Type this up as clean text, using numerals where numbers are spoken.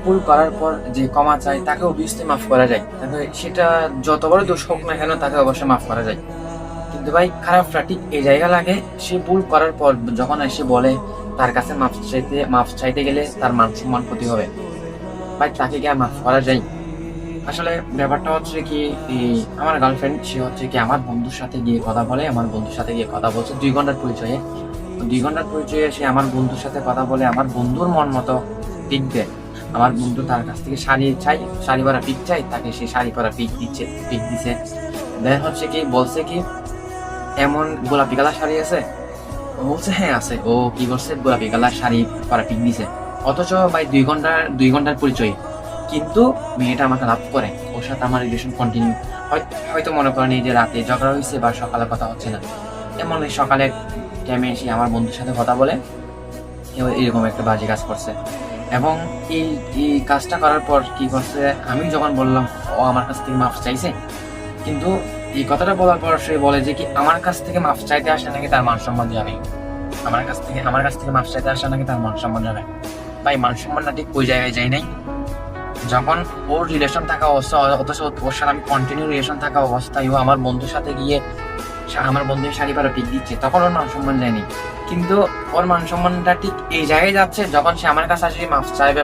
ভুল করার পর যে ক্ষমা চায় তাকে অবভিয়াসলি মাফ করা যায়, তাকে সেটা যত বড় দোষ হোক না কেন তাকে অবশ্যই মাফ করা যায়। কিন্তু ভাই খারাপটা ঠিক এই জায়গা লাগে, সে ভুল করার পর যখন এসে বলে তার কাছে মাফ চাইতে গেলে তার মান সম্মান ক্ষতি হবে, ভাই তাকে কি আর মাফ করা যায়? আসলে ব্যাপারটা হচ্ছে কি, আমার গার্লফ্রেন্ড সে হচ্ছে কি আমার বন্ধুর সাথে গিয়ে কথা বলে, আমার বন্ধুর সাথে গিয়ে কথা বলছে 2 ঘন্টার পরিচয়ে। 2 ঘন্টার পরিচয়ে সে আমার বন্ধুর সাথে কথা বলে, আমার বন্ধুর মন মতো পিক দেয়। আমার বন্ধু তার কাছ থেকে শাড়ি পরা পিক চাই, তাকে সে শাড়ি পরা পিক দিছে। দেন হচ্ছে কি বলছে কি, এমন গোলাপি কালার শাড়ি আছে? ও বলছে হ্যাঁ আছে। ও কি করছে, গোলাপি কালার শাড়ি পরা পিক দিছে। অথচ ভাই 2 ঘন্টার পরিচয়, কিন্তু মেয়েটা আমাকে লাভ করে, ওর সাথে আমার রিলেশন কন্টিনিউ। হয়তো মনে করেন এই যে রাতে ঝগড়া হয়েছে বা সকালে কথা হচ্ছে না, এমন এই সকালে টাইমে এসে আমার বন্ধুর সাথে কথা বলে এরকম একটা বাজে কাজ করছে। এবং এই এই কাজটা করার পর কি করছে, আমি যখন বললাম ও আমার কাছ থেকে মাফ চাইছে, কিন্তু এই কথাটা বলার পর সে বলে যে কি আমার কাছ থেকে মাফ চাইতে আসে নাকি তার মান সম্মান যাবে, আমার কাছ থেকে মাফ চাইতে আসে নাকি তার মান সম্মান যাবে। ভাই মান সম্মানটা ঠিক ওই জায়গায় যাই নাই, যখন ওর রিলেশন থাকা অবস্থা, অথচ ওর সাথে আমি কন্টিনিউ রিলেশন থাকা অবস্থায় ও আমার বন্ধুর সাথে গিয়ে আমার বন্ধুর শাড়ি পরা পিক দিচ্ছে, তখন ওর মান সম্মান যায়নি। কিন্তু ওর মান সম্মানটা ঠিক এই জায়গায় যাচ্ছে যখন সে আমার কাছে আসে মাফ চাইবে।